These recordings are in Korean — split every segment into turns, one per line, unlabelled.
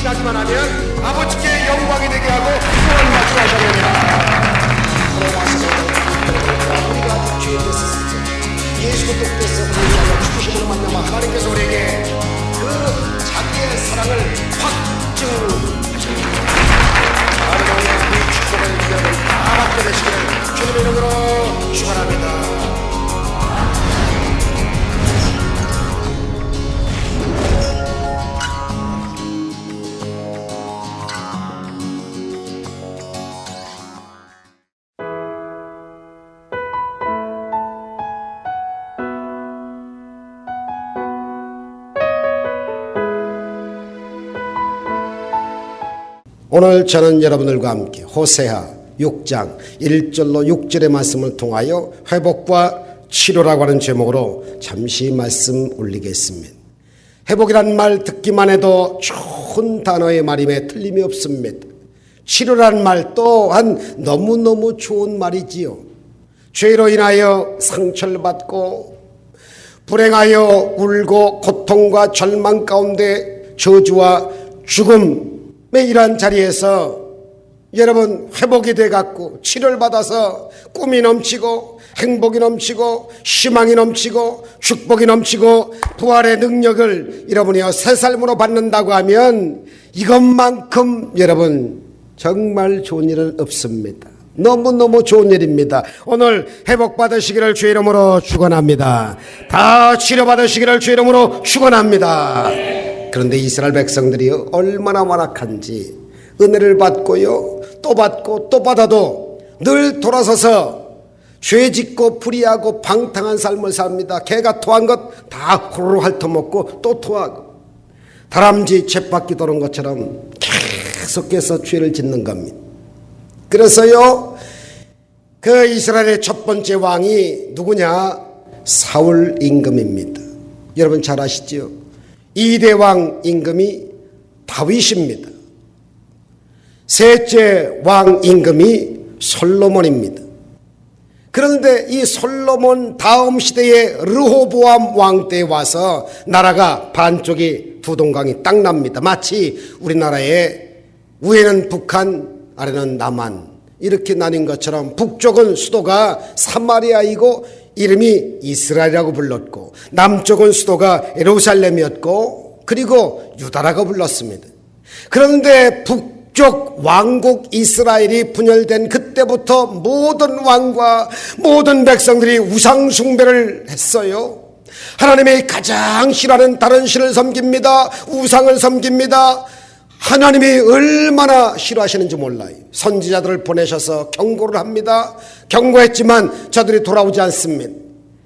확신하기만 하면 아버지께 영광이 되게 하고 구원 받게 하시느니라. 우리가 아직 죄에 됐었을 때 예수 그리스도께서 우리를 죽으심으로 말미암아 하나님께서 우리에게 그 자기의 사랑을 확증하셨습니다. 하나님의 이 축복을 여러분 다 받게 되시기를 주님의 이름으로 축원합니다. 오늘 저는 여러분들과 함께 호세아 6장 1절로 6절의 말씀을 통하여 회복과 치료라고 하는 제목으로 잠시 말씀 올리겠습니다. 회복이란 말 듣기만 해도 좋은 단어의 말임에 틀림이 없습니다. 치료란 말 또한 너무너무 좋은 말이지요. 죄로 인하여 상처를 받고 불행하여 울고 고통과 절망 가운데 저주와 죽음의 이러한 자리에서 여러분 회복이 돼갖고 치료를 받아서 꿈이 넘치고 행복이 넘치고 희망이 넘치고 축복이 넘치고 부활의 능력을 여러분이요 새 삶으로 받는다고 하면 이것만큼 여러분 정말 좋은 일은 없습니다. 너무너무 좋은 일입니다. 오늘 회복받으시기를 주의 이름으로 축원합니다. 다 치료받으시기를 주의 이름으로 축원합니다. 그런데 이스라엘 백성들이 얼마나 완악한지 은혜를 받고요 또 받고 또 받아도 늘 돌아서서 죄짓고 불의하고 방탕한 삶을 삽니다. 개가 토한 것 다 호로로 핥아먹고 또 토하고 다람쥐 쳇바퀴 도는 것처럼 계속해서 죄를 짓는 겁니다. 그래서요 그 이스라엘의 첫 번째 왕이 누구냐? 사울 임금입니다. 여러분 잘 아시죠? 2대 왕 임금이 다윗입니다. 셋째 왕 임금이 솔로몬입니다. 그런데 이 솔로몬 다음 시대의 르호보암 왕 때에 와서 나라가 반쪽이 두 동강이 딱 납니다. 마치 우리나라의 위에는 북한 아래는 남한 이렇게 나뉜 것처럼 북쪽은 수도가 사마리아이고 이름이 이스라엘이라고 불렀고 남쪽은 수도가 예루살렘이었고 그리고 유다라고 불렀습니다. 그런데 북쪽 왕국 이스라엘이 분열된 그때부터 모든 왕과 모든 백성들이 우상 숭배를 했어요. 하나님이 가장 싫어하는 다른 신을 섬깁니다. 우상을 섬깁니다. 하나님이 얼마나 싫어하시는지 몰라요. 선지자들을 보내셔서 경고를 합니다. 경고했지만 저들이 돌아오지 않습니다.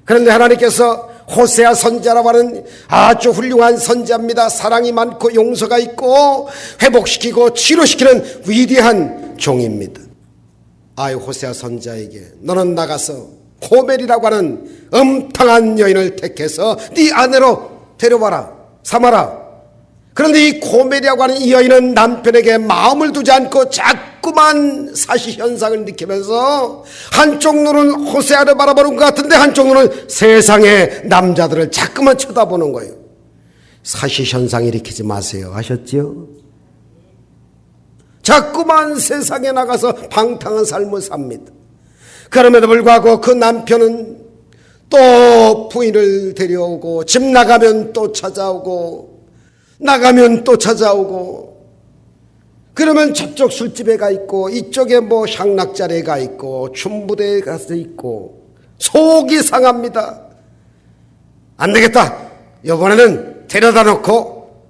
그런데 하나님께서 호세아 선지자라고 하는 아주 훌륭한 선지자입니다. 사랑이 많고 용서가 있고 회복시키고 치료시키는 위대한 종입니다. 아이 호세아 선지자에게 너는 나가서 고멜이라고 하는 음탕한 여인을 택해서 네 아내로 데려와라 삼아라. 그런데 이 고멜이라고 하는 이 여인은 남편에게 마음을 두지 않고 자꾸만 사시현상을 느끼면서 한쪽 눈은 호세아를 바라보는 것 같은데 한쪽 눈은 세상의 남자들을 자꾸만 쳐다보는 거예요. 사시현상 일으키지 마세요. 아셨죠? 자꾸만 세상에 나가서 방탕한 삶을 삽니다. 그럼에도 불구하고 그 남편은 또 부인을 데려오고 집 나가면 또 찾아오고 나가면 또 찾아오고 그러면 저쪽 술집에 가 있고 이쪽에 뭐 향락자리에 가 있고 춤부대에 가서 있고 속이 상합니다. 안 되겠다. 이번에는 데려다 놓고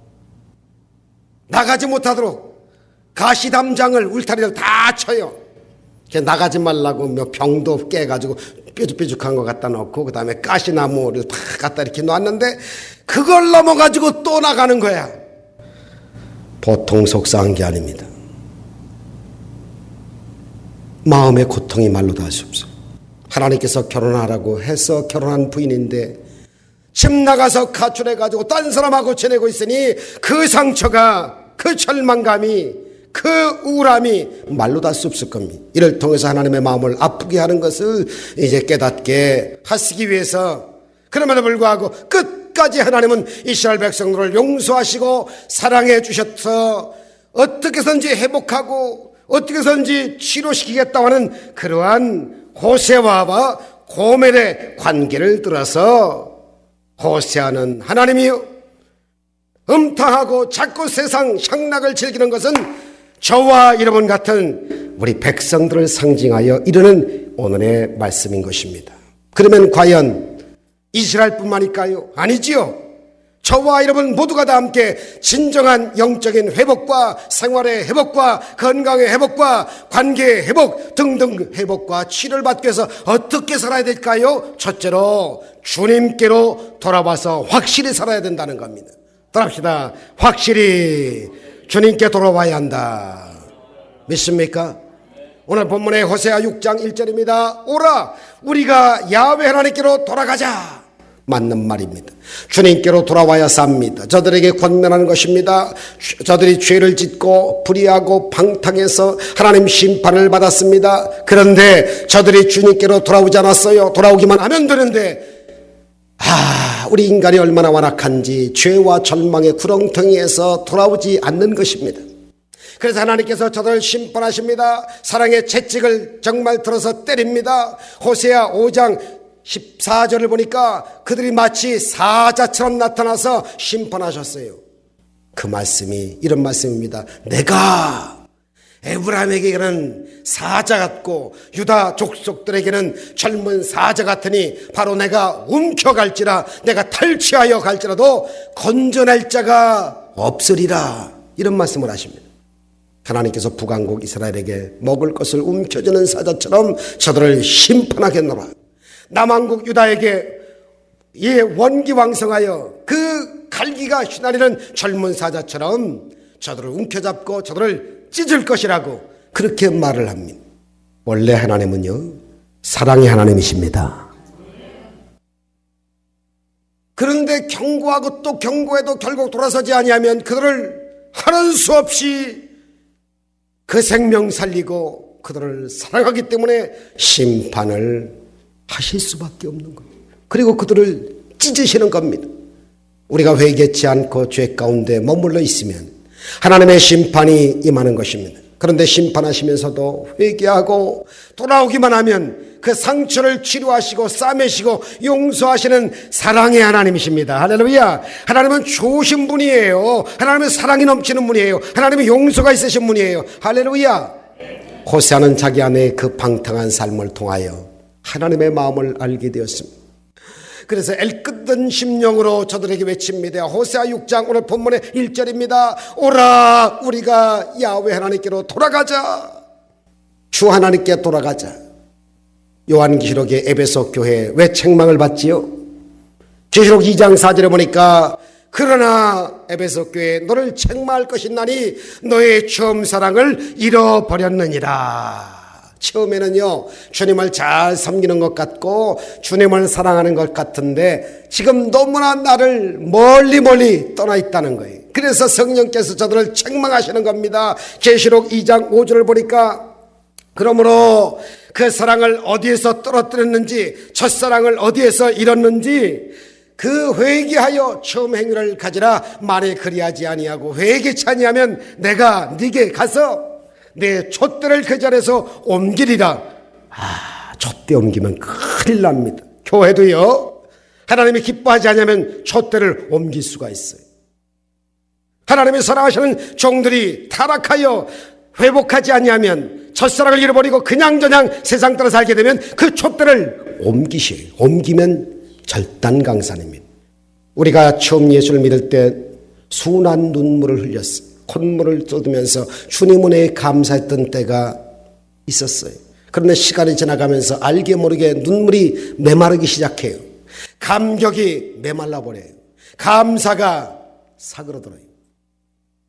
나가지 못하도록 가시담장을 울타리를 다 쳐요. 나가지 말라고 몇 병도 깨가지고 뾰족뾰족한 거 갖다 놓고 그 다음에 가시나무를 다 갖다 이렇게 놨는데 그걸 넘어가지고 또 나가는 거야. 보통 속상한 게 아닙니다. 마음의 고통이 말로 다 할 수 없어. 하나님께서 결혼하라고 해서 결혼한 부인인데 집 나가서 가출해가지고 딴 사람하고 지내고 있으니 그 상처가 그 절망감이 그 우울함이 말로 다 할 수 없을 겁니다. 이를 통해서 하나님의 마음을 아프게 하는 것을 이제 깨닫게 하시기 위해서 그럼에도 불구하고 끝까지 하나님은 이스라엘 백성들을 용서하시고 사랑해 주셔서 어떻게 해서든지 회복하고 어떻게 해서든지 치료시키겠다고 하는 그러한 호세아와 고멜의 관계를 들어서 호세아는 하나님이요, 음탕하고 자꾸 세상 향락을 즐기는 것은 저와 여러분 같은 우리 백성들을 상징하여 이르는 오늘의 말씀인 것입니다. 그러면 과연 이스라엘뿐만일까요? 아니지요. 저와 여러분 모두가 다 함께 진정한 영적인 회복과 생활의 회복과 건강의 회복과 관계의 회복 등등 회복과 치료를 받기 위해서 어떻게 살아야 될까요? 첫째로 주님께로 돌아와서 확실히 살아야 된다는 겁니다. 돌아갑시다. 확실히 주님께 돌아와야 한다. 믿습니까? 오늘 본문의 호세아 6장 1절입니다. 오라 우리가 야훼 하나님께로 돌아가자. 맞는 말입니다. 주님께로 돌아와야 삽니다. 저들에게 권면하는 것입니다. 저들이 죄를 짓고 불의하고 방탕해서 하나님 심판을 받았습니다. 그런데 저들이 주님께로 돌아오지 않았어요. 돌아오기만 하면 되는데 우리 인간이 얼마나 완악한지 죄와 절망의 구렁텅이에서 돌아오지 않는 것입니다. 그래서 하나님께서 저들을 심판하십니다. 사랑의 채찍을 정말 들어서 때립니다. 호세아 5장 14절을 보니까 그들이 마치 사자처럼 나타나서 심판하셨어요. 그 말씀이 이런 말씀입니다. 내가 에브라임에게는 사자 같고 유다 족속들에게는 젊은 사자 같으니 바로 내가 움켜갈지라 내가 탈취하여 갈지라도 건져낼 자가 없으리라. 이런 말씀을 하십니다. 하나님께서 북왕국 이스라엘에게 먹을 것을 움켜주는 사자처럼 저들을 심판하겠노라. 남왕국 유다에게 원기왕성하여 그 갈기가 휘날리는 젊은 사자처럼 저들을 움켜잡고 저들을 찢을 것이라고 그렇게 말을 합니다. 원래 하나님은요, 사랑의 하나님이십니다. 그런데 경고하고 또 경고해도 결국 돌아서지 아니하면 그들을 하는 수 없이 그 생명 살리고 그들을 사랑하기 때문에 심판을 하실 수밖에 없는 겁니다. 그리고 그들을 찢으시는 겁니다. 우리가 회개치 않고 죄 가운데 머물러 있으면 하나님의 심판이 임하는 것입니다. 그런데 심판하시면서도 회개하고 돌아오기만 하면 그 상처를 치료하시고 싸매시고 용서하시는 사랑의 하나님이십니다. 할렐루야. 하나님은 좋으신 분이에요. 하나님은 사랑이 넘치는 분이에요. 하나님은 용서가 있으신 분이에요. 할렐루야. 호세아는 자기 안에 그 방탕한 삶을 통하여 하나님의 마음을 알게 되었습니다. 그래서 애꿎은 심령으로 저들에게 외칩니다. 호세아 6장 오늘 본문의 1절입니다. 오라 우리가 야훼 하나님께로 돌아가자. 주 하나님께 돌아가자. 요한계시록의 에베소 교회 왜 책망을 받지요? 계시록 2장 4절에 보니까 그러나 에베소 교회 너를 책망할 것이나니 너의 처음 사랑을 잃어버렸느니라. 처음에는요, 주님을 잘 섬기는 것 같고 주님을 사랑하는 것 같은데 지금 너무나 나를 멀리 떠나 있다는 거예요. 그래서 성령께서 저들을 책망하시는 겁니다. 계시록 2장 5절을 보니까 그러므로 그 사랑을 어디에서 떨어뜨렸는지 첫사랑을 어디에서 잃었는지 그 회개하여 처음 행위를 가지라. 만일 그리하지 아니하고 회개치 아니하면 내가 네게 가서 내 촛대를 그 자리에서 옮기리라. 촛대 옮기면 큰일 납니다. 교회도요, 하나님이 기뻐하지 않으면 촛대를 옮길 수가 있어요. 하나님이 사랑하시는 종들이 타락하여 회복하지 아니하면 첫사랑을 잃어버리고 그냥저냥 세상 따라 살게 되면 그 촛대를 옮기셔요. 옮기면 절단강산입니다. 우리가 처음 예수를 믿을 때 순한 눈물을 흘렸어요. 콧물을 쏟으면서 주님 은혜에 감사했던 때가 있었어요. 그런데 시간이 지나가면서 알게 모르게 눈물이 메마르기 시작해요. 감격이 메말라 버려요. 감사가 사그러들어요.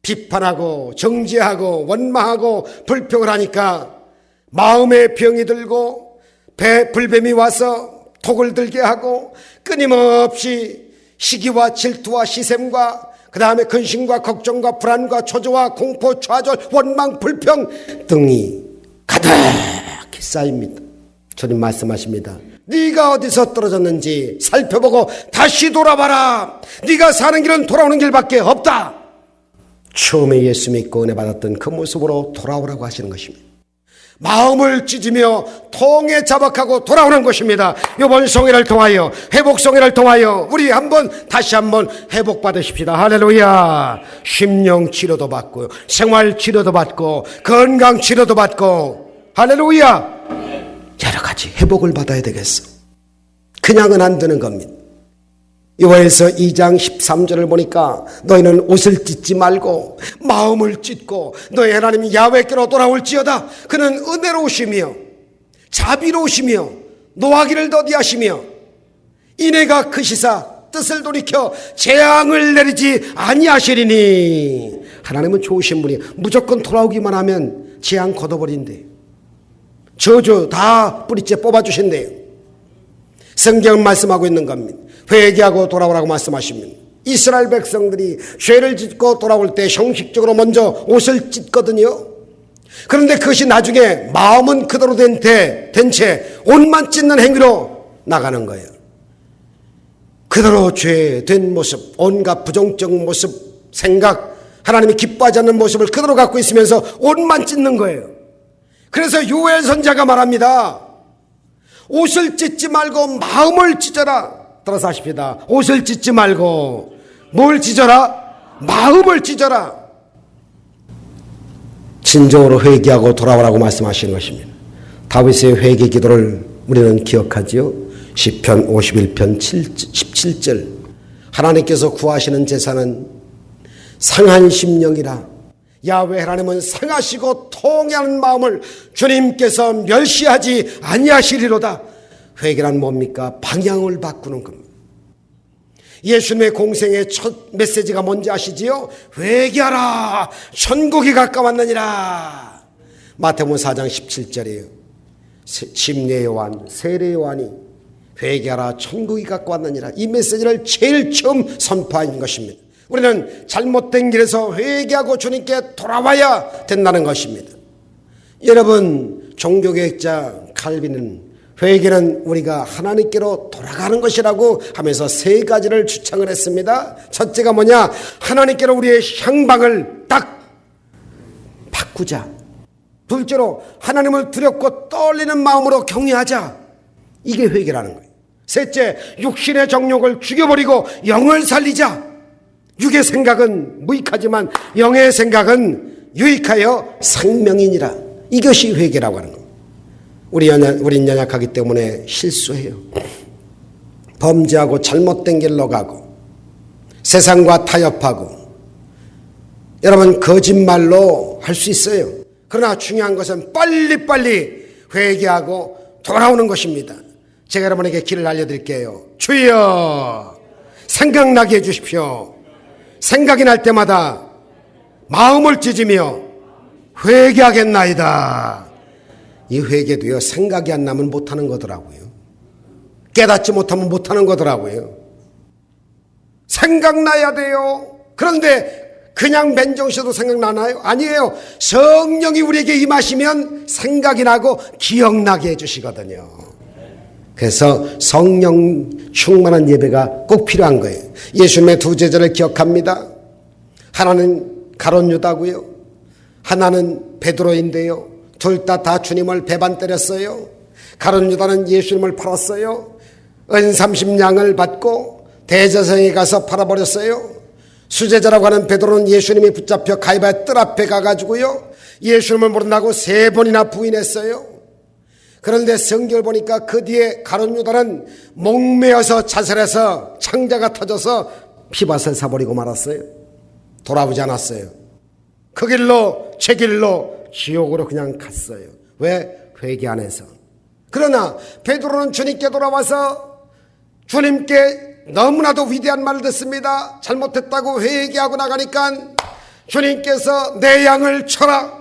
비판하고 정죄하고 원망하고 불평을 하니까 마음에 병이 들고 배 불뱀이 와서 독을 들게 하고 끊임없이 시기와 질투와 시샘과 그 다음에 근심과 걱정과 불안과 초조와 공포, 좌절, 원망, 불평 등이 가득히 쌓입니다. 주님 말씀하십니다. 네가 어디서 떨어졌는지 살펴보고 다시 돌아봐라. 네가 사는 길은 돌아오는 길밖에 없다. 처음에 예수 믿고 은혜 받았던 그 모습으로 돌아오라고 하시는 것입니다. 마음을 찢으며 통에 자박하고 돌아오는 것입니다. 이번 성회를 통하여, 회복 성회를 통하여 우리 다시 한번 회복받으십시다. 할렐루야. 심령 치료도 받고 생활 치료도 받고 건강 치료도 받고 할렐루야. 여러 가지 회복을 받아야 되겠어. 그냥은 안 되는 겁니다. 요한에서 2장 13절을 보니까 너희는 옷을 찢지 말고 마음을 찢고 너희 하나님 야훼께로 돌아올지어다. 그는 은혜로우시며 자비로우시며 노하기를 더디하시며 이내가 크시사 뜻을 돌이켜 재앙을 내리지 아니하시리니. 하나님은 좋으신 분이 무조건 돌아오기만 하면 재앙 걷어버린대. 저주 다 뿌리째 뽑아주신대요. 성경은 말씀하고 있는 겁니다. 회개하고 돌아오라고 말씀하십니다. 이스라엘 백성들이 죄를 짓고 돌아올 때 형식적으로 먼저 옷을 찢거든요. 그런데 그것이 나중에 마음은 그대로 된 채 옷만 찢는 행위로 나가는 거예요. 그대로 죄된 모습, 온갖 부정적인 모습, 생각, 하나님이 기뻐하지 않는 모습을 그대로 갖고 있으면서 옷만 찢는 거예요. 그래서 요엘 선지자가 말합니다. 옷을 찢지 말고 마음을 찢어라. 따라서 하십시다. 옷을 찢지 말고 뭘 찢어라? 마음을 찢어라. 진정으로 회개하고 돌아오라고 말씀하시는 것입니다. 다윗의 회개 기도를 우리는 기억하지요. 시편 51편 17절 하나님께서 구하시는 제사는 상한 심령이라. 야훼 하나님은 상하시고 통해하는 마음을 주님께서 멸시하지 아니하시리로다. 회개란 뭡니까? 방향을 바꾸는 겁니다. 예수님의 공생의 첫 메시지가 뭔지 아시지요? 회개하라 천국이 가까웠느니라. 마태복음 4장 17절이에요. 침례 요한, 세례 요한이 회개하라 천국이 가까웠느니라. 이 메시지를 제일 처음 선포한 것입니다. 우리는 잘못된 길에서 회개하고 주님께 돌아와야 된다는 것입니다. 여러분, 종교개혁자 칼빈은 회개는 우리가 하나님께로 돌아가는 것이라고 하면서 세 가지를 주창을 했습니다. 첫째가 뭐냐? 하나님께로 우리의 향방을 딱 바꾸자. 둘째로 하나님을 두렵고 떨리는 마음으로 경외하자. 이게 회개라는 거예요. 셋째, 육신의 정욕을 죽여버리고 영을 살리자. 육의 생각은 무익하지만 영의 생각은 유익하여 생명이니라. 이것이 회개라고 하는 겁니다. 우린 연약하기 때문에 실수해요. 범죄하고 잘못된 길로 가고 세상과 타협하고 여러분 거짓말로 할 수 있어요. 그러나 중요한 것은 빨리빨리 회개하고 돌아오는 것입니다. 제가 여러분에게 길을 알려드릴게요. 주여 생각나게 해주십시오. 생각이 날 때마다 마음을 찢으며 회개하겠나이다. 이 회개도요, 생각이 안 나면 못하는 거더라고요. 깨닫지 못하면 못하는 거더라고요. 생각나야 돼요. 그런데 그냥 맨정신으로 생각나나요? 아니에요. 성령이 우리에게 임하시면 생각이 나고 기억나게 해주시거든요. 그래서 성령 충만한 예배가 꼭 필요한 거예요. 예수님의 두 제자를 기억합니다. 하나는 가룟 유다고요. 하나는 베드로인데요. 둘 다 주님을 배반 때렸어요. 가룟 유다는 예수님을 팔았어요. 은 30냥을 받고 대제사장에 가서 팔아버렸어요. 수제자라고 하는 베드로는 예수님이 붙잡혀 가이바의 뜰 앞에 가가지고요, 예수님을 모른다고 3번이나 부인했어요. 그런데 성경을 보니까 그 뒤에 가룟 유다는 목매어서 자살해서 창자가 터져서 피밭을 사버리고 말았어요. 돌아오지 않았어요. 그 길로 제 길로 지옥으로 그냥 갔어요. 왜? 회개 안 해서. 그러나 베드로는 주님께 돌아와서 주님께 너무나도 위대한 말을 듣습니다. 잘못했다고 회개하고 나가니까 주님께서 내 양을 쳐라,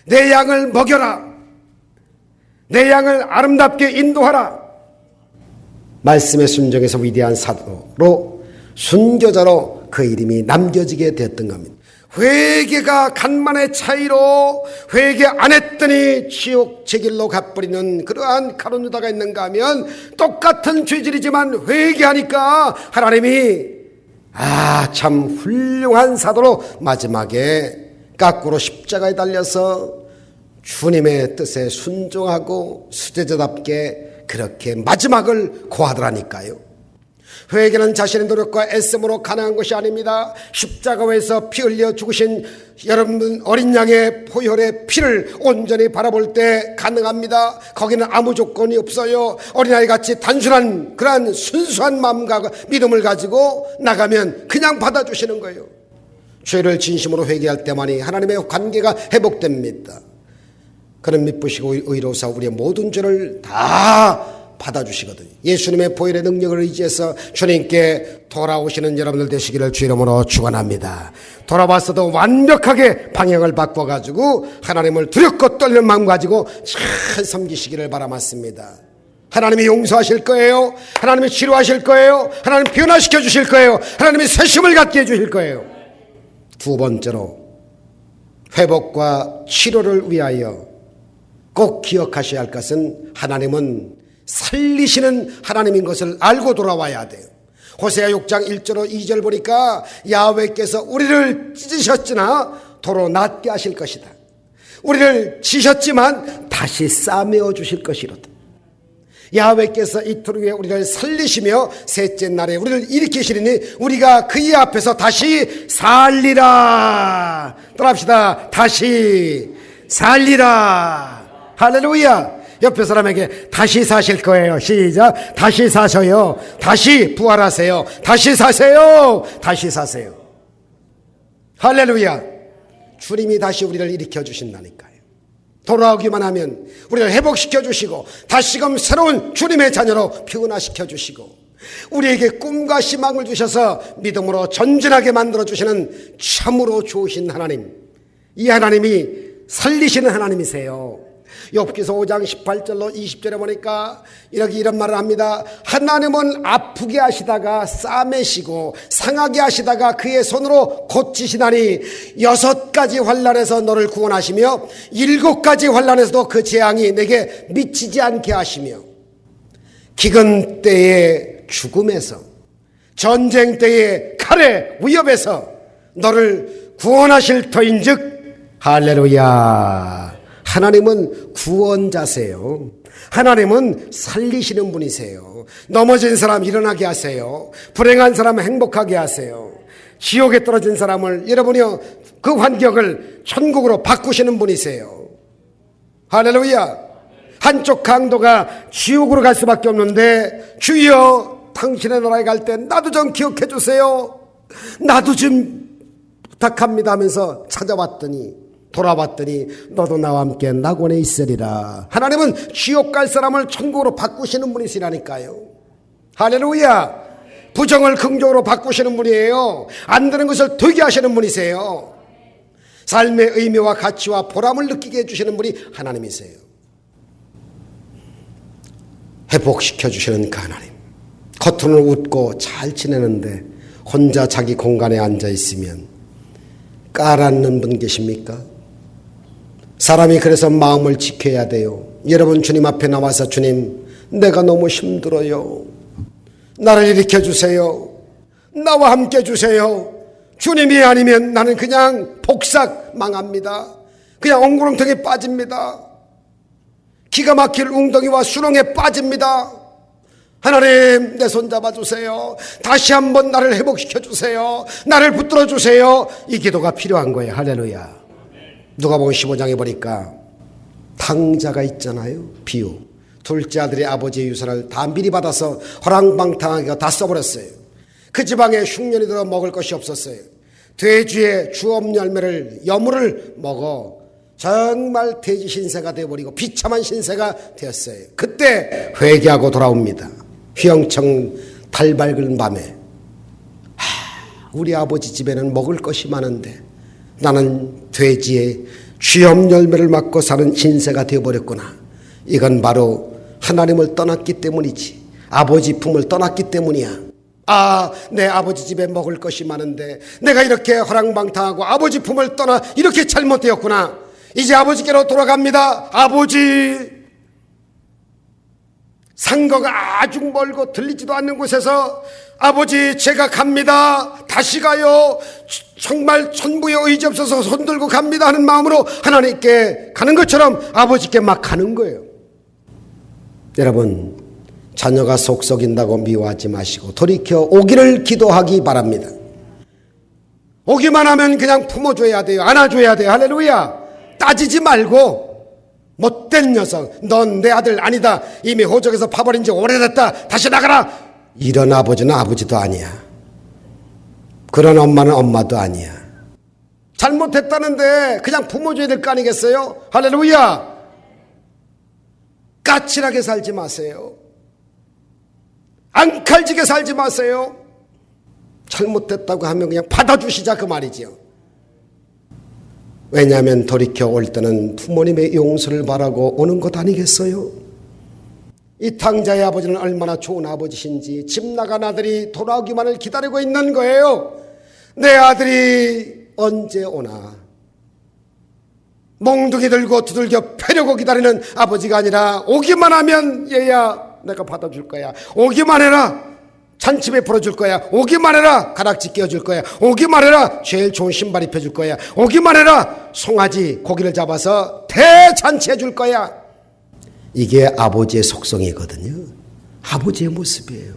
내 양을 먹여라, 내 양을 아름답게 인도하라. 말씀에 순종해서 위대한 사도로, 순교자로 그 이름이 남겨지게 됐던 겁니다. 회개가 간만의 차이로 회개 안 했더니 지옥 제 길로 가버리는 그러한 가룟 유다가 있는가 하면, 똑같은 죄질이지만 회개하니까 하나님이 참 훌륭한 사도로 마지막에 거꾸로 십자가에 달려서 주님의 뜻에 순종하고 수제자답게 그렇게 마지막을 고하더라니까요. 회개는 자신의 노력과 애씀으로 가능한 것이 아닙니다. 십자가에서 피 흘려 죽으신 여러분 어린 양의 보혈의 피를 온전히 바라볼 때 가능합니다. 거기는 아무 조건이 없어요. 어린아이같이 단순한 그러한 순수한 마음과 믿음을 가지고 나가면 그냥 받아주시는 거예요. 죄를 진심으로 회개할 때만이 하나님의 관계가 회복됩니다. 그는 미쁘시고 의로우사 우리의 모든 죄를 다 받아주시거든요. 예수님의 보혈의 능력을 의지해서 주님께 돌아오시는 여러분들 되시기를 주 이름으로 축원합니다. 돌아왔어도 완벽하게 방향을 바꿔가지고 하나님을 두렵고 떨리는 마음 가지고 잘 섬기시기를 바라맙습니다. 하나님이 용서하실 거예요. 하나님이 치료하실 거예요. 하나님 변화시켜 주실 거예요. 하나님이 새심을 갖게 해주실 거예요. 두 번째로 회복과 치료를 위하여 꼭 기억하셔야 할 것은 하나님은 살리시는 하나님인 것을 알고 돌아와야 돼요. 호세아 6장 1절 2절 보니까 야훼께서 우리를 찢으셨으나 도로 낫게 하실 것이다. 우리를 치셨지만 다시 싸매어 주실 것이로다. 야훼께서 이틀 후에 우리를 살리시며 셋째 날에 우리를 일으키시리니 우리가 그의 앞에서 다시 살리라. 따라합시다. 다시 살리라. 할렐루야. 옆에 사람에게 다시 사실 거예요. 시작. 다시 사셔요. 다시 부활하세요. 다시 사세요. 다시 사세요. 할렐루야. 주님이 다시 우리를 일으켜 주신다니까요. 돌아오기만 하면 우리를 회복시켜 주시고 다시금 새로운 주님의 자녀로 변화시켜 주시고 우리에게 꿈과 희망을 주셔서 믿음으로 전진하게 만들어 주시는 참으로 좋으신 하나님. 이 하나님이 살리시는 하나님이세요. 욥기서 5장 18절로 20절에 보니까 이런 말을 합니다. 하나님은 아프게 하시다가 싸매시고 상하게 하시다가 그의 손으로 고치시나니 6가지 환난에서 너를 구원하시며 7가지 환난에서도 그 재앙이 내게 미치지 않게 하시며 기근 때의 죽음에서 전쟁 때의 칼의 위협에서 너를 구원하실 터인즉 할렐루야. 하나님은 구원자세요. 하나님은 살리시는 분이세요. 넘어진 사람 일어나게 하세요. 불행한 사람 행복하게 하세요. 지옥에 떨어진 사람을 여러분이 그 환경을 천국으로 바꾸시는 분이세요. 할렐루야. 한쪽 강도가 지옥으로 갈 수밖에 없는데 주여 당신의 나라에 갈 때 나도 좀 기억해 주세요. 나도 좀 부탁합니다 하면서 찾아왔더니 돌아봤더니 너도 나와 함께 낙원에 있으리라. 하나님은 지옥 갈 사람을 천국으로 바꾸시는 분이시라니까요. 할렐루야. 부정을 긍정으로 바꾸시는 분이에요. 안 되는 것을 되게 하시는 분이세요. 삶의 의미와 가치와 보람을 느끼게 해주시는 분이 하나님이세요. 회복시켜 주시는 그 하나님. 겉으로는 웃고 잘 지내는데 혼자 자기 공간에 앉아 있으면 깔아앉는 분 계십니까? 사람이 그래서 마음을 지켜야 돼요. 여러분 주님 앞에 나와서 주님 내가 너무 힘들어요. 나를 일으켜 주세요. 나와 함께 주세요. 주님이 아니면 나는 그냥 복삭 망합니다. 그냥 엉구렁텅이에 빠집니다. 기가 막힐 웅덩이와 수렁에 빠집니다. 하나님 내 손 잡아주세요. 다시 한번 나를 회복시켜 주세요. 나를 붙들어 주세요. 이 기도가 필요한 거예요. 할렐루야. 누가복음 15장에 보니까 탕자가 있잖아요. 비유. 둘째 아들의 아버지의 유산을 다 미리 받아서 허랑방탕하게 다 써버렸어요. 그 지방에 흉년이 들어 먹을 것이 없었어요. 돼지의 주업 열매를 여물을 먹어 정말 돼지 신세가 되어버리고 비참한 신세가 되었어요. 그때 회개하고 돌아옵니다. 휘영청 달 밝은 밤에 우리 아버지 집에는 먹을 것이 많은데 나는 돼지의 쥐염 열매를 맞고 사는 신세가 되어버렸구나. 이건 바로 하나님을 떠났기 때문이지. 아버지 품을 떠났기 때문이야. 내 아버지 집에 먹을 것이 많은데 내가 이렇게 허랑방탕하고 아버지 품을 떠나 이렇게 잘못되었구나. 이제 아버지께로 돌아갑니다. 아버지. 상거가 아주 멀고 들리지도 않는 곳에서 아버지 제가 갑니다. 다시 가요. 정말 천부에 의지 없어서 손들고 갑니다 하는 마음으로 하나님께 가는 것처럼 아버지께 막 가는 거예요. 여러분, 자녀가 속썩인다고 미워하지 마시고 돌이켜 오기를 기도하기 바랍니다. 오기만 하면 그냥 품어줘야 돼요. 안아줘야 돼요. 할렐루야. 따지지 말고 못된 녀석, 넌 내 아들 아니다. 이미 호적에서 파버린 지 오래됐다. 다시 나가라. 이런 아버지는 아버지도 아니야. 그런 엄마는 엄마도 아니야. 잘못했다는데 그냥 품어줘야 될 거 아니겠어요? 할렐루야. 까칠하게 살지 마세요. 앙칼지게 살지 마세요. 잘못됐다고 하면 그냥 받아주시자 그 말이지요. 왜냐하면 돌이켜 올 때는 부모님의 용서를 바라고 오는 것 아니겠어요? 이 탕자의 아버지는 얼마나 좋은 아버지신지 집 나간 아들이 돌아오기만을 기다리고 있는 거예요. 내 아들이 언제 오나. 몽둥이 들고 두들겨 패려고 기다리는 아버지가 아니라 오기만 하면 얘야 내가 받아줄 거야. 오기만 해라. 잔치배 풀어줄 거야. 오기만 해라. 가락지 끼워줄 거야. 오기만 해라. 제일 좋은 신발 입혀줄 거야. 오기만 해라. 송아지 고기를 잡아서 대잔치 해줄 거야. 이게 아버지의 속성이거든요. 아버지의 모습이에요.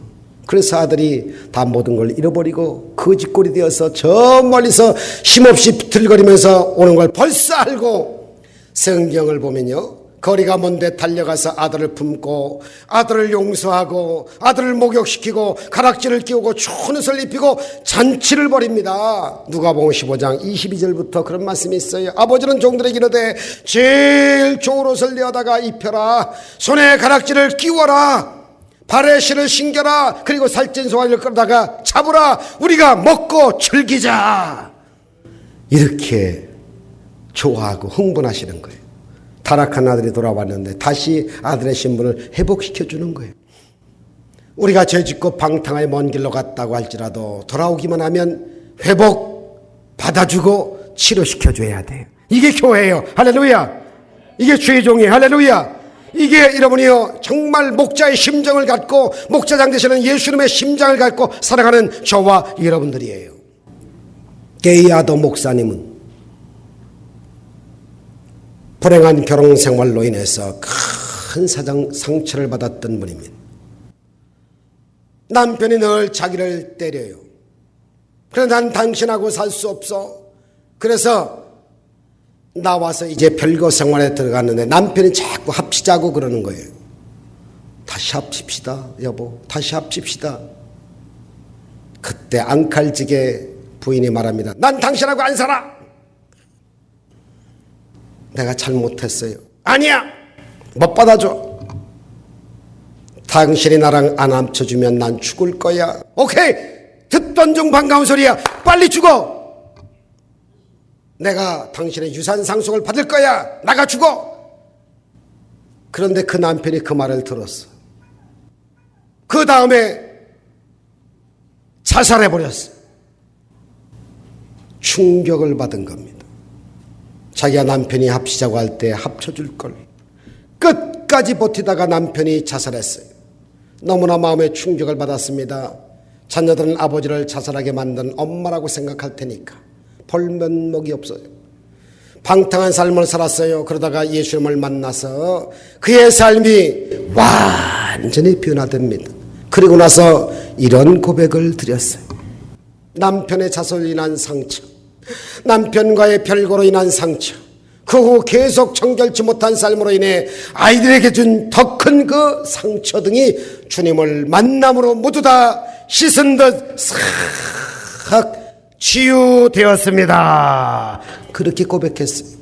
그래서 아들이 다 모든 걸 잃어버리고 거짓골이 되어서 저 멀리서 힘없이 비틀거리면서 오는 걸 벌써 알고, 성경을 보면요, 거리가 먼데 달려가서 아들을 품고 아들을 용서하고 아들을 목욕시키고 가락지를 끼우고 좋은 옷을 입히고 잔치를 벌입니다. 누가복음 15장 22절부터 그런 말씀이 있어요. 아버지는 종들에게 이르되 제일 좋은 옷을 내어다가 입혀라. 손에 가락지를 끼워라. 발에 실을 신겨라. 그리고 살찐 송아지를 끌어다가 잡으라. 우리가 먹고 즐기자. 이렇게 좋아하고 흥분하시는 거예요. 타락한 아들이 돌아왔는데 다시 아들의 신분을 회복시켜주는 거예요. 우리가 죄짓고 방탕하게 먼 길로 갔다고 할지라도 돌아오기만 하면 회복 받아주고 치료시켜줘야 돼요. 이게 교회예요. 할렐루야. 이게 주의 종이에요. 할렐루야. 이게 여러분이요, 정말 목자의 심정을 갖고 목자장 되시는 예수님의 심장을 갖고 살아가는 저와 여러분들이에요. 게이아도 목사님은 불행한 결혼 생활로 인해서 큰 상처를 받았던 분입니다. 남편이 늘 자기를 때려요. 그래서 난 당신하고 살 수 없어. 그래서 나와서 이제 별거 생활에 들어갔는데 남편이 자꾸 합치자고 그러는 거예요. 다시 합칩시다 여보, 다시 합칩시다. 그때 앙칼지게 부인이 말합니다. 난 당신하고 안 살아. 내가 잘못했어요. 아니야, 못 받아줘. 당신이 나랑 안 합쳐주면 난 죽을 거야. 오케이, 듣던 중 반가운 소리야. 빨리 죽어. 내가 당신의 유산 상속을 받을 거야. 나가 죽어. 그런데 그 남편이 그 말을 들었어. 그 다음에 자살해버렸어. 충격을 받은 겁니다. 자기가 남편이 합치자고 할 때 합쳐줄 걸 끝까지 버티다가 남편이 자살했어요. 너무나 마음에 충격을 받았습니다. 자녀들은 아버지를 자살하게 만든 엄마라고 생각할 테니까 볼면목이 없어요. 방탕한 삶을 살았어요. 그러다가 예수님을 만나서 그의 삶이 완전히 변화됩니다. 그리고 나서 이런 고백을 드렸어요. 남편의 자살로 인한 상처, 남편과의 별거로 인한 상처, 그 후 계속 정결치 못한 삶으로 인해 아이들에게 준 더 큰 그 상처 등이 주님을 만남으로 모두 다 씻은 듯 싹 치유되었습니다. 그렇게 고백했어요.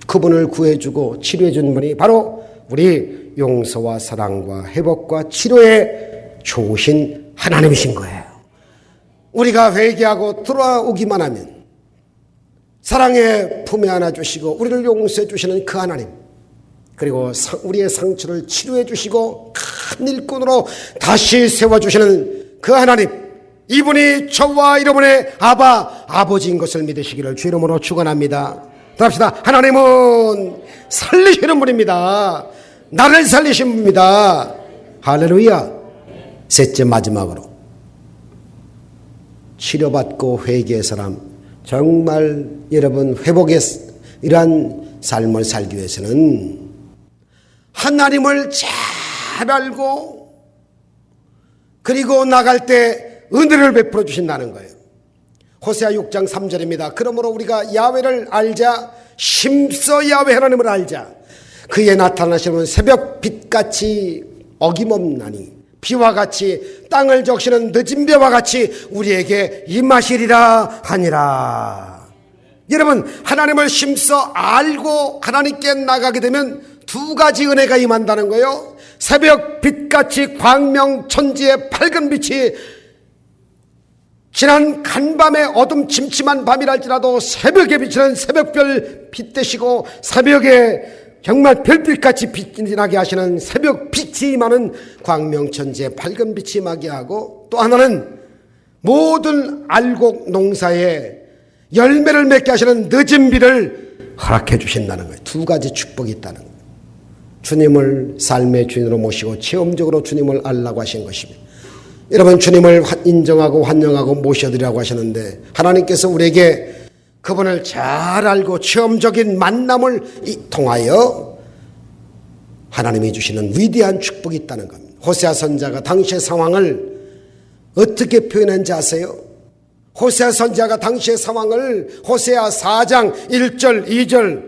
그분을 구해주고 치료해준 분이 바로 우리 용서와 사랑과 회복과 치료에 좋으신 하나님이신 거예요. 우리가 회개하고 돌아오기만 하면 사랑의 품에 안아주시고 우리를 용서해 주시는 그 하나님, 그리고 우리의 상처를 치료해 주시고 큰 일꾼으로 다시 세워주시는 그 하나님, 이분이 저와 여러분의 아버지인 것을 믿으시기를 주 이름으로 축원합니다. 합시다. 하나님은 살리시는 분입니다. 나를 살리신 분입니다. 할렐루야. 셋째, 마지막으로 치료받고 회개의 사람, 정말 여러분 회복의 이러한 삶을 살기 위해서는 하나님을 잘 알고 그리고 나갈 때 은혜를 베풀어 주신다는 거예요. 호세아 6장 3절입니다. 그러므로 우리가 야훼를 알자, 심서 야훼 하나님을 알자. 그의 나타나시는 새벽 빛같이 어김없나니 비와 같이 땅을 적시는 늦은 비와 같이 우리에게 임하시리라 하니라. 여러분, 하나님을 심서 알고 하나님께 나가게 되면 두 가지 은혜가 임한다는 거예요. 새벽 빛같이 광명천지의 밝은 빛이 지난 간밤의 어둠 침침한 밤이랄지라도 새벽에 비치는 새벽별 빛 되시고 새벽에 정말 별빛같이 빛이 나게 하시는 새벽 빛이 임하는 광명천지의 밝은 빛이 임하게 하고, 또 하나는 모든 알곡 농사에 열매를 맺게 하시는 늦은 비를 허락해 주신다는 거예요. 두 가지 축복이 있다는 거예요. 주님을 삶의 주인으로 모시고 체험적으로 주님을 알라고 하신 것입니다. 여러분, 주님을 인정하고 환영하고 모셔드리라고 하셨는데 하나님께서 우리에게 그분을 잘 알고 체험적인 만남을 통하여 하나님이 주시는 위대한 축복이 있다는 겁니다. 호세아 선지자가 당시의 상황을 어떻게 표현한지 아세요? 호세아 선지자가 당시의 상황을 호세아 4장 1절 2절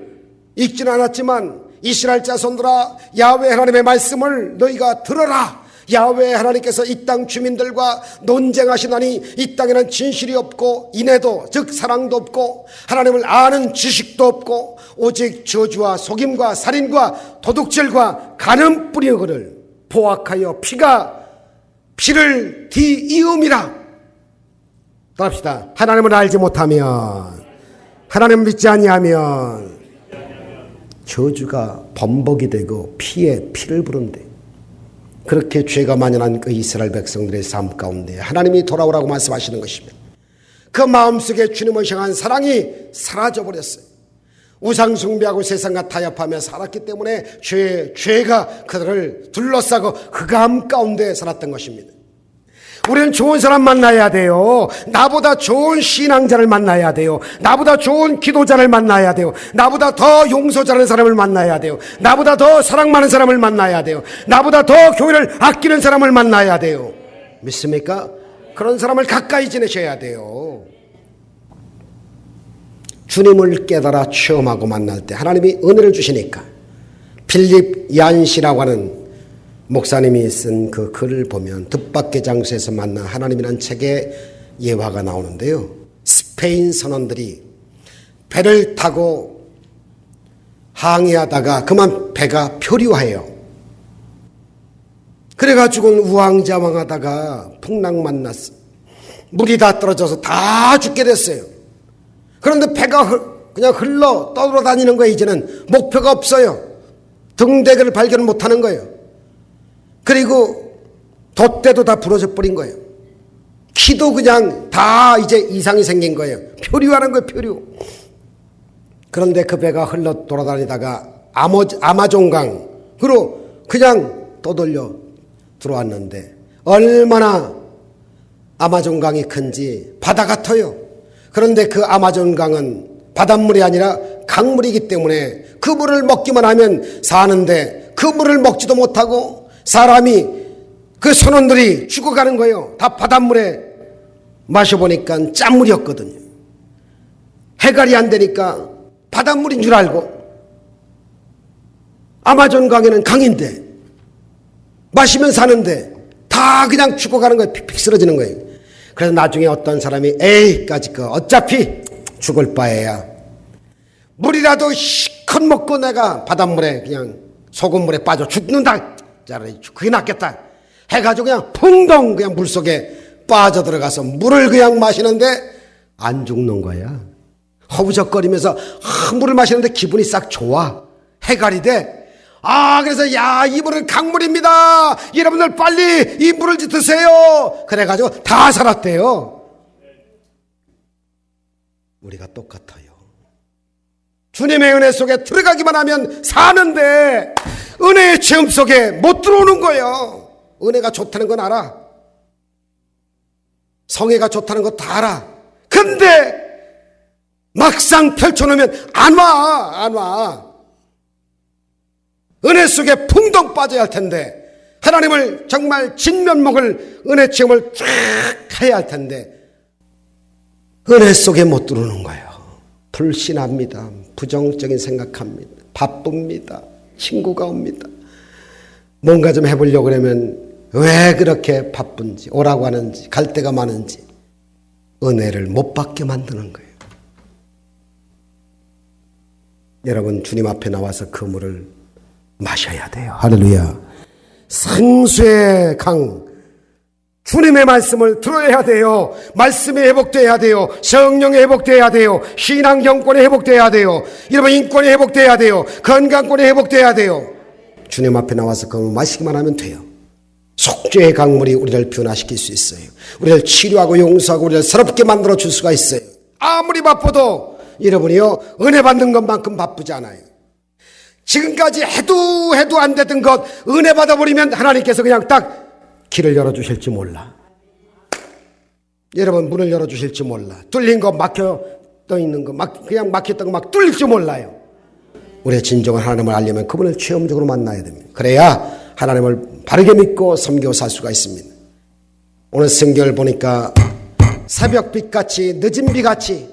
읽지는 않았지만, 이스라엘 자손들아 야훼 하나님의 말씀을 너희가 들어라. 야훼 하나님께서 이 땅 주민들과 논쟁하시나니 이 땅에는 진실이 없고 인애도 즉 사랑도 없고 하나님을 아는 지식도 없고 오직 저주와 속임과 살인과 도둑질과 간음뿌리거를 포악하여 피를 뒤이음이라. 따라합시다. 하나님을 알지 못하면, 하나님을 믿지 아니하면 저주가 범벅이 되고 피에 피를 부른대. 그렇게 죄가 만연한 그 이스라엘 백성들의 삶 가운데 하나님이 돌아오라고 말씀하시는 것입니다. 그 마음속에 주님을 향한 사랑이 사라져버렸어요. 우상숭배하고 세상과 타협하며 살았기 때문에 죄가 그들을 둘러싸고 흑암 가운데 살았던 것입니다. 우리는 좋은 사람 만나야 돼요. 나보다 좋은 신앙자를 만나야 돼요. 나보다 좋은 기도자를 만나야 돼요. 나보다 더 용서 잘하는 사람을 만나야 돼요. 나보다 더 사랑 많은 사람을 만나야 돼요. 나보다 더 교회를 아끼는 사람을 만나야 돼요. 믿습니까? 그런 사람을 가까이 지내셔야 돼요. 주님을 깨달아 체험하고 만날 때 하나님이 은혜를 주시니까, 필립 얀시라고 하는 목사님이 쓴 그 글을 보면 뜻밖의 장소에서 만난 하나님이라는 책에 예화가 나오는데요. 스페인 선원들이 배를 타고 항해하다가 그만 배가 표류해요. 그래가지고는 우왕좌왕하다가 풍랑 만났어. 물이 다 떨어져서 다 죽게 됐어요. 그런데 배가 그냥 흘러 떠돌아다니는 거예요. 이제는 목표가 없어요. 등대를 발견 못하는 거예요. 그리고 돛대도 다 부러져 버린 거예요. 키도 그냥 다 이제 이상이 생긴 거예요. 표류하는 거예요, 표류. 그런데 그 배가 흘러 돌아다니다가 아마존강으로 그냥 떠돌려 들어왔는데, 얼마나 아마존강이 큰지 바다 같아요. 그런데 그 아마존강은 바닷물이 아니라 강물이기 때문에 그 물을 먹기만 하면 사는데 그 물을 먹지도 못하고 사람이, 그 선원들이 죽어가는 거예요. 다 바닷물에 마셔보니까 짠물이었거든요. 해갈이 안 되니까 바닷물인 줄 알고, 아마존 강에는 강인데 마시면 사는데 다 그냥 죽어가는 거예요. 픽픽 쓰러지는 거예요. 그래서 나중에 어떤 사람이 에이까지 어차피 죽을 바에야 물이라도 실컷 먹고 내가 바닷물에 그냥 소금물에 빠져 죽는다. 그게 낫겠다 해가지고 그냥 풍덩 그냥 물속에 빠져들어가서 물을 그냥 마시는데 안 죽는 거야. 허우적거리면서 물을 마시는데 기분이 싹 좋아. 해갈이 돼. 그래서 이 물은 강물입니다. 여러분들 빨리 이 물을 드세요. 그래가지고 다 살았대요. 우리가 똑같아요. 주님의 은혜 속에 들어가기만 하면 사는데 은혜의 체험 속에 못 들어오는 거예요. 은혜가 좋다는 건 알아. 성회가 좋다는 거 다 알아. 근데 막상 펼쳐놓으면 안 와. 은혜 속에 풍덩 빠져야 할 텐데, 하나님을 정말 진면목을 은혜 체험을 쫙 해야 할 텐데 은혜 속에 못 들어오는 거예요. 불신합니다. 부정적인 생각합니다. 바쁩니다. 친구가 옵니다. 뭔가 좀 해보려고 그러면 왜 그렇게 바쁜지, 오라고 하는지, 갈 데가 많은지 은혜를 못 받게 만드는 거예요. 여러분, 주님 앞에 나와서 그 물을 마셔야 돼요. 할렐루야. 생수의 강, 주님의 말씀을 들어야 돼요. 말씀이 회복돼야 돼요. 성령이 회복돼야 돼요. 신앙 경권이 회복돼야 돼요. 여러분, 인권이 회복돼야 돼요. 건강권이 회복돼야 돼요. 주님 앞에 나와서 그걸 마시기만 하면 돼요. 속죄의 강물이 우리를 변화시킬 수 있어요. 우리를 치료하고 용서하고 우리를 새롭게 만들어 줄 수가 있어요. 아무리 바빠도 여러분이요, 은혜 받는 것만큼 바쁘지 않아요. 지금까지 해도 안 되던 것 은혜 받아버리면 하나님께서 그냥 딱 길을 열어주실지 몰라. 여러분, 문을 열어주실지 몰라. 뚫린 거, 막혀 떠 있는 거, 그냥 막혔던 거 막 뚫릴지 몰라요. 우리의 진정한 하나님을 알려면 그분을 체험적으로 만나야 됩니다. 그래야 하나님을 바르게 믿고 섬기고 살 수가 있습니다. 오늘 성경을 보니까 새벽빛같이, 늦은 비같이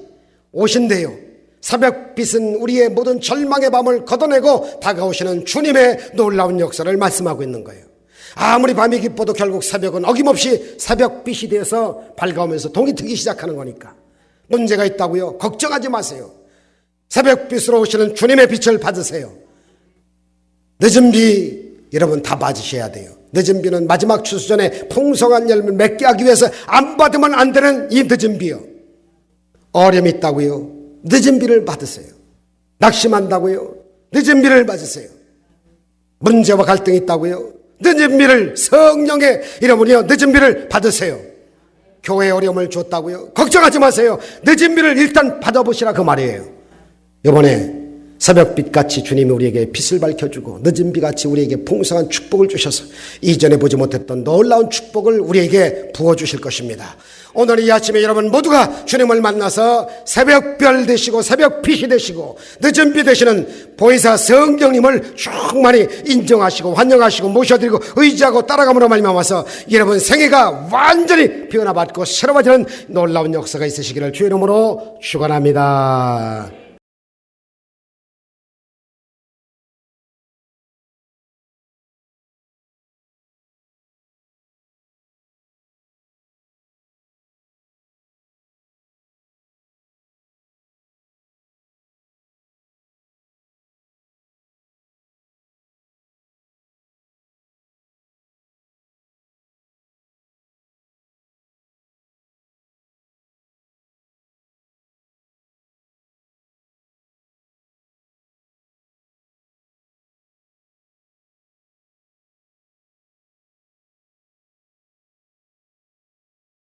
오신대요. 새벽빛은 우리의 모든 절망의 밤을 걷어내고 다가오시는 주님의 놀라운 역사를 말씀하고 있는 거예요. 아무리 밤이 깊어도 결국 새벽은 어김없이 새벽빛이 되어서 밝아오면서 동이 트기 시작하는 거니까. 문제가 있다고요? 걱정하지 마세요. 새벽빛으로 오시는 주님의 빛을 받으세요. 늦은 비 여러분 다 맞으셔야 돼요. 늦은 비는 마지막 추수 전에 풍성한 열매를 맺게 하기 위해서 안 받으면 안 되는 이 늦은 비요. 어려움이 있다고요? 늦은 비를 받으세요. 낙심한다고요? 늦은 비를 받으세요. 문제와 갈등이 있다고요? 늦은 비를, 성령의 이름으로 늦은 비를 받으세요. 교회에 어려움을 줬다고요? 걱정하지 마세요. 늦은 비를 일단 받아보시라 그 말이에요. 이번에 새벽빛같이 주님이 우리에게 빛을 밝혀주고 늦은 비같이 우리에게 풍성한 축복을 주셔서 이전에 보지 못했던 놀라운 축복을 우리에게 부어주실 것입니다. 오늘 이 아침에 여러분 모두가 주님을 만나서 새벽별 되시고 새벽빛이 되시고 늦은 비 되시는 보혜사 성령님을 충만히 인정하시고 환영하시고 모셔드리고 의지하고 따라감으로 말미암아서 여러분 생애가 완전히 변화받고 새로워지는 놀라운 역사가 있으시기를 주의 이름으로 축원합니다.